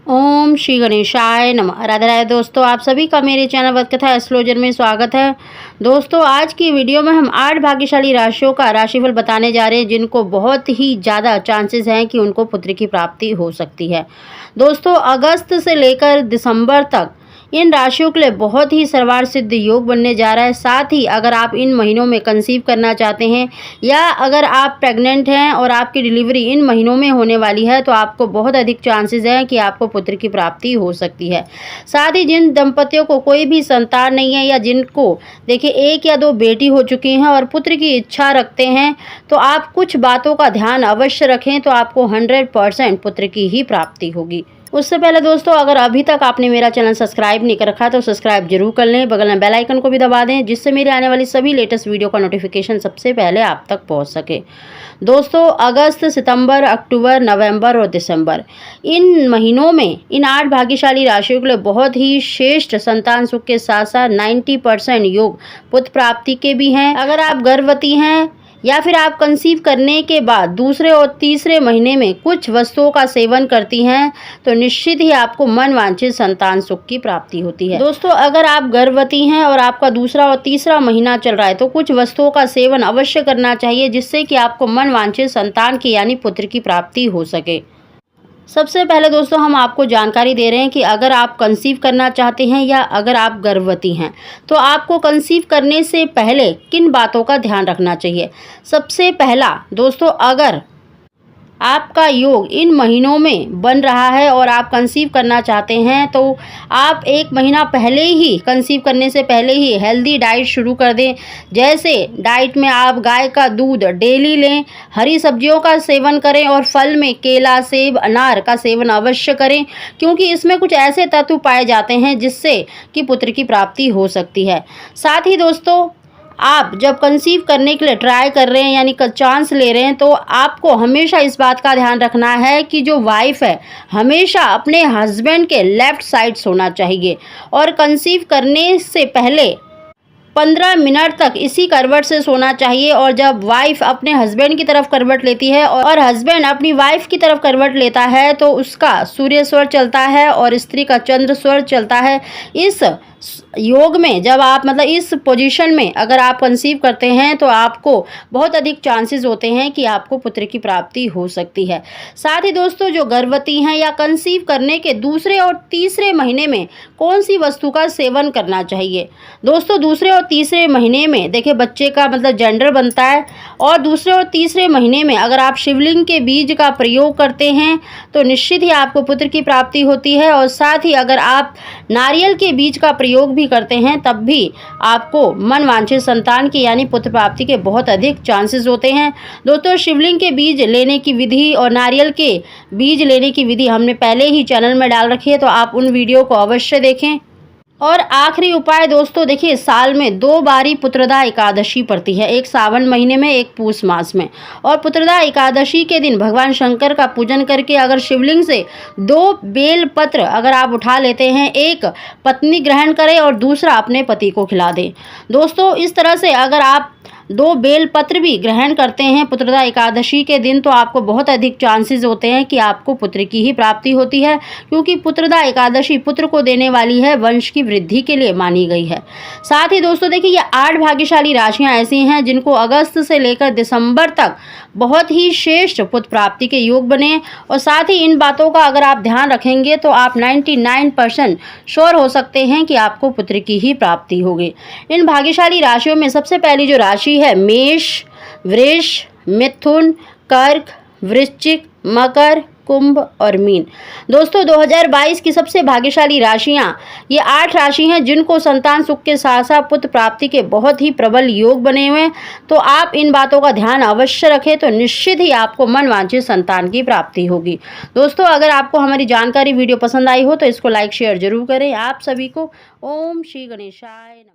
ओम श्री गणेशाय नमः। राधे राधे दोस्तों, आप सभी का मेरे चैनल वतकथा एस्ट्रोलॉजर में स्वागत है। दोस्तों, आज की वीडियो में हम 8 भाग्यशाली राशियों का राशिफल बताने जा रहे हैं जिनको बहुत ही ज़्यादा चांसेस हैं कि उनको पुत्र की प्राप्ति हो सकती है। दोस्तों, अगस्त से लेकर दिसंबर तक इन राशियों के लिए बहुत ही सर्वार्थ सिद्ध योग बनने जा रहा है। साथ ही अगर आप इन महीनों में कंसीव करना चाहते हैं या अगर आप प्रेग्नेंट हैं और आपकी डिलीवरी इन महीनों में होने वाली है तो आपको बहुत अधिक चांसेस हैं कि आपको पुत्र की प्राप्ति हो सकती है। साथ ही जिन दंपतियों को कोई भी संतान नहीं है या जिनको देखिए 1 या 2 बेटी हो चुकी हैं और पुत्र की इच्छा रखते हैं तो आप कुछ बातों का ध्यान अवश्य रखें तो आपको 100% पुत्र की ही प्राप्ति होगी। उससे पहले दोस्तों, अगर अभी तक आपने मेरा चैनल सब्सक्राइब नहीं कर रखा तो सब्सक्राइब जरूर कर लें। बगल में बेल आइकन को भी दबा दें जिससे मेरे आने वाली सभी लेटेस्ट वीडियो का नोटिफिकेशन सबसे पहले आप तक पहुंच सके। दोस्तों, अगस्त, सितंबर, अक्टूबर, नवंबर और दिसंबर इन महीनों में इन 8 भाग्यशाली राशियों के लिए बहुत ही श्रेष्ठ संतान सुख के साथ साथ 90% योग पुत्र प्राप्ति के भी हैं। अगर आप गर्भवती हैं या फिर आप कंसीव करने के बाद दूसरे और तीसरे महीने में कुछ वस्तुओं का सेवन करती हैं तो निश्चित ही आपको मनवांछित संतान सुख की प्राप्ति होती है। दोस्तों, अगर आप गर्भवती हैं और आपका दूसरा और तीसरा महीना चल रहा है तो कुछ वस्तुओं का सेवन अवश्य करना चाहिए जिससे कि आपको मनवांछित संतान की यानी पुत्र की प्राप्ति हो सके। सबसे पहले दोस्तों, हम आपको जानकारी दे रहे हैं कि अगर आप कंसीव करना चाहते हैं या अगर आप गर्भवती हैं तो आपको कंसीव करने से पहले किन बातों का ध्यान रखना चाहिए। सबसे पहला दोस्तों, अगर आपका योग इन महीनों में बन रहा है और आप कंसीव करना चाहते हैं तो आप 1 महीना पहले ही कंसीव करने से पहले ही हेल्दी डाइट शुरू कर दें। जैसे डाइट में आप गाय का दूध डेली लें, हरी सब्जियों का सेवन करें और फल में केला, सेब, अनार का सेवन अवश्य करें क्योंकि इसमें कुछ ऐसे तत्व पाए जाते हैं जिससे कि पुत्र की प्राप्ति हो सकती है। साथ ही दोस्तों, आप जब कंसीव करने के लिए ट्राई कर रहे हैं यानी चांस ले रहे हैं तो आपको हमेशा इस बात का ध्यान रखना है कि जो वाइफ है हमेशा अपने हस्बैंड के लेफ्ट साइड सोना चाहिए और कंसीव करने से पहले 15 मिनट तक इसी करवट से सोना चाहिए। और जब वाइफ अपने हस्बैंड की तरफ करवट लेती है और हस्बैंड अपनी वाइफ की तरफ करवट लेता है तो उसका सूर्य स्वर चलता है और स्त्री का चंद्र स्वर चलता है। इस योग में जब आप इस पोजीशन में अगर आप कंसीव करते हैं तो आपको बहुत अधिक चांसेस होते हैं कि आपको पुत्र की प्राप्ति हो सकती है। साथ ही दोस्तों, जो गर्भवती हैं या कंसीव करने के दूसरे और तीसरे महीने में कौन सी वस्तु का सेवन करना चाहिए। दोस्तों, दूसरे और तीसरे महीने में देखिए बच्चे का जेंडर बनता है और दूसरे और तीसरे महीने में अगर आप शिवलिंग के बीज का प्रयोग करते हैं तो निश्चित ही आपको पुत्र की प्राप्ति होती है। और साथ ही अगर आप नारियल के बीज का प्रयोग भी करते हैं तब भी आपको मनवांछित संतान की यानी पुत्र प्राप्ति के बहुत अधिक चांसेस होते हैं। दोस्तों, शिवलिंग के बीज लेने की विधि और नारियल के बीज लेने की विधि हमने पहले ही चैनल में डाल रखी है तो आप उन वीडियो को अवश्य देखें। और आखिरी उपाय दोस्तों, देखिए साल में 2 बारी पुत्रदा एकादशी पड़ती है, एक सावन महीने में, एक पूस मास में। और पुत्रदा एकादशी के दिन भगवान शंकर का पूजन करके अगर शिवलिंग से 2 बेल पत्र अगर आप उठा लेते हैं, एक पत्नी ग्रहण करें और दूसरा अपने पति को खिला दें। दोस्तों, इस तरह से अगर आप 2 बेल पत्र भी ग्रहण करते हैं पुत्रदा एकादशी के दिन तो आपको बहुत अधिक चांसेस होते हैं कि आपको पुत्र की ही प्राप्ति होती है क्योंकि पुत्रदा एकादशी पुत्र को देने वाली है, वंश की वृद्धि के लिए मानी गई है। साथ ही दोस्तों, देखिए ये 8 भाग्यशाली राशियां ऐसी हैं जिनको अगस्त से लेकर दिसंबर तक बहुत ही श्रेष्ठ पुत्र प्राप्ति के योग बने। और साथ ही इन बातों का अगर आप ध्यान रखेंगे तो आप 99% श्योर हो सकते हैं कि आपको पुत्र की ही प्राप्ति होगी। इन भाग्यशाली राशियों में सबसे पहली जो राशि है मेष, वृष, मिथुन, कर्क, वृश्चिक, मकर, कुंभ और मीन। दोस्तों, 2022 की सबसे भाग्यशाली राशियां ये 8 राशि हैं जिनको संतान सुख के साथ साथ पुत्र प्राप्ति के बहुत ही प्रबल योग बने हुए हैं। तो आप इन बातों का ध्यान अवश्य रखें तो निश्चित ही आपको मनवांछित संतान की प्राप्ति होगी। दोस्तों, अगर आपको हमारी जानकारी वीडियो पसंद आई हो तो इसको लाइक शेयर जरूर करें। आप सभी को ओम श्री गणेशाय नमः।